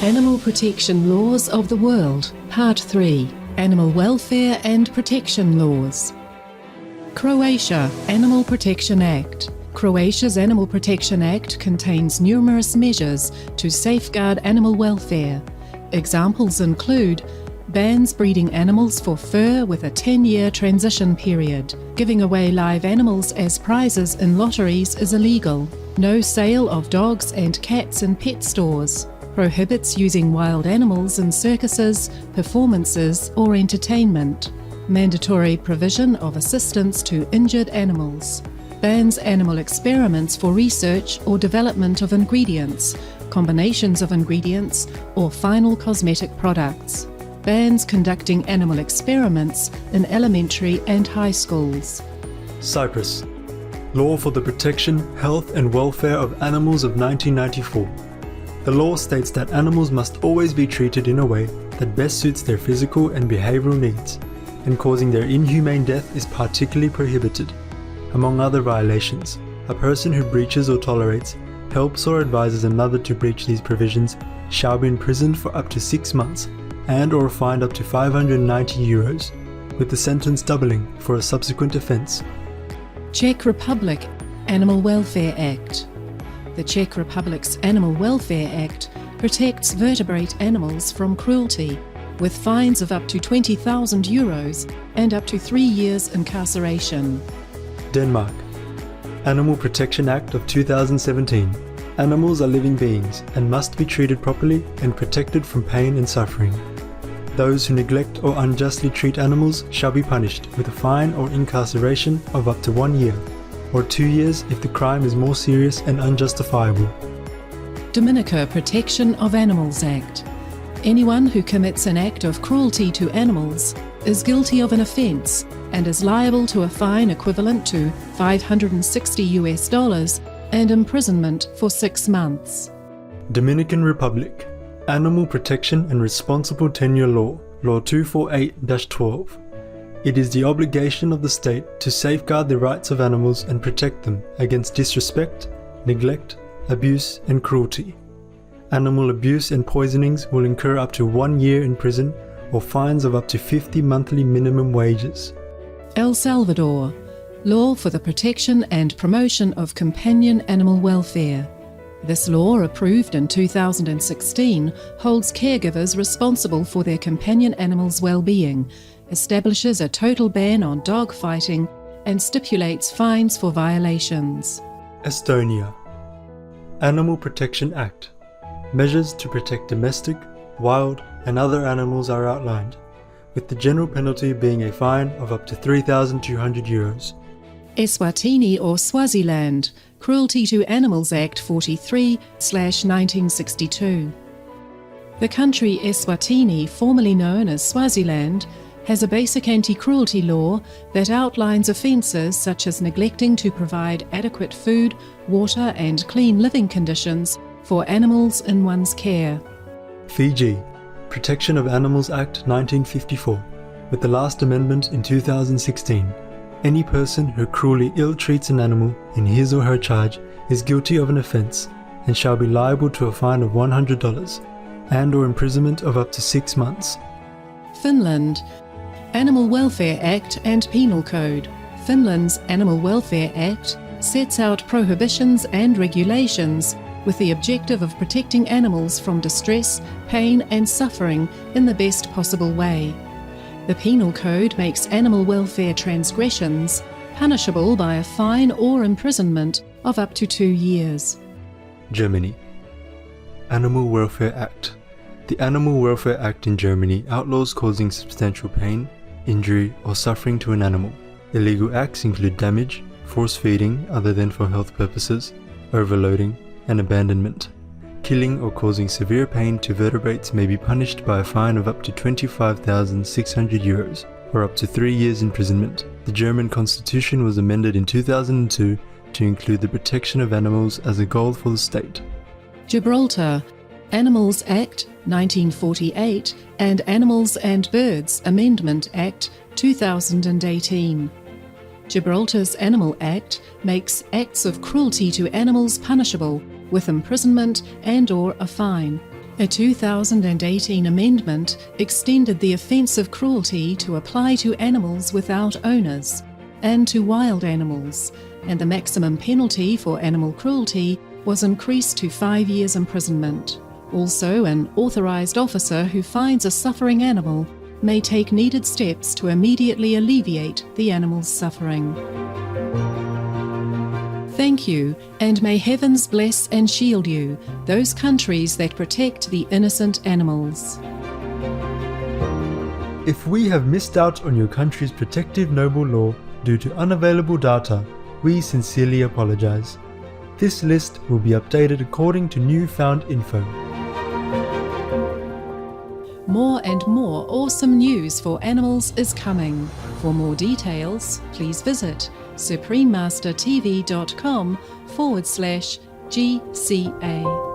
Animal Protection Laws of the World, Part 3, Animal Welfare and Protection Laws. Croatia Animal Protection Act. Croatia's Animal Protection Act contains numerous measures to safeguard animal welfare. Examples include bans breeding animals for fur with a 10-year transition period. Giving away live animals as prizes in lotteries is illegal. No sale of dogs and cats in pet stores. Prohibits using wild animals in circuses, performances, or entertainment. Mandatory provision of assistance to injured animals. Bans animal experiments for research or development of ingredients, combinations of ingredients, or final cosmetic products. Bans conducting animal experiments in elementary and high schools. Cyprus. Law for the Protection, Health and Welfare of Animals of 1994. The law states that animals must always be treated in a way that best suits their physical and behavioral needs, and causing their inhumane death is particularly prohibited. Among other violations, a person who breaches or tolerates, helps or advises another to breach these provisions shall be imprisoned for up to 6 months and/or fined up to €590, with the sentence doubling for a subsequent offence. Czech Republic Animal Welfare Act. The Czech Republic's Animal Welfare Act protects vertebrate animals from cruelty, with fines of up to €20,000 and up to 3 years incarceration. Denmark. Animal Protection Act of 2017. Animals are living beings and must be treated properly and protected from pain and suffering. Those who neglect or unjustly treat animals shall be punished with a fine or incarceration of up to 1 year, or 2 years if the crime is more serious and unjustifiable. Dominica Protection of Animals Act. Anyone who commits an act of cruelty to animals is guilty of an offence and is liable to a fine equivalent to $560 and imprisonment for 6 months. Dominican Republic. Animal Protection and Responsible Tenure Law, Law 248-12. It is the obligation of the state to safeguard the rights of animals and protect them against disrespect, neglect, abuse and cruelty. Animal abuse and poisonings will incur up to 1 year in prison or fines of up to 50 monthly minimum wages. El Salvador. Law for the Protection and Promotion of Companion Animal Welfare. This law, approved in 2016, holds caregivers responsible for their companion animals' well-being, establishes a total ban on dog fighting, and stipulates fines for violations. Estonia. Animal Protection Act. Measures to protect domestic, wild, and other animals are outlined, with the general penalty being a fine of up to €3,200. Eswatini or Swaziland, Cruelty to Animals Act 43/1962. The country Eswatini, formerly known as Swaziland, has a basic anti-cruelty law that outlines offences such as neglecting to provide adequate food, water and clean living conditions for animals in one's care. Fiji. Protection of Animals Act 1954, with the last amendment in 2016. Any person who cruelly ill-treats an animal in his or her charge is guilty of an offence and shall be liable to a fine of $100 and/or imprisonment of up to 6 months. Finland. Animal Welfare Act and Penal Code. Finland's Animal Welfare Act sets out prohibitions and regulations with the objective of protecting animals from distress, pain and suffering in the best possible way. The Penal Code makes animal welfare transgressions punishable by a fine or imprisonment of up to 2 years. Germany. Animal Welfare Act. The Animal Welfare Act in Germany outlaws causing substantial pain, injury or suffering to an animal. Illegal acts include damage, force feeding other than for health purposes, overloading, and abandonment. Killing or causing severe pain to vertebrates may be punished by a fine of up to €25,600 or up to 3 years imprisonment. The German constitution was amended in 2002 to include the protection of animals as a goal for the state. Gibraltar. Animals Act 1948 and Animals and Birds Amendment Act 2018. Gibraltar's Animal Act makes acts of cruelty to animals punishable with imprisonment and/or a fine. A 2018 amendment extended the offence of cruelty to apply to animals without owners and to wild animals, and the maximum penalty for animal cruelty was increased to 5 years imprisonment. Also, an authorised officer who finds a suffering animal may take needed steps to immediately alleviate the animal's suffering. Thank you, and may heavens bless and shield you, those countries that protect the innocent animals. If we have missed out on your country's protective noble law due to unavailable data, we sincerely apologise. This list will be updated according to newfound info. More and more awesome news for animals is coming. For more details, please visit suprememastertv.com/GCA.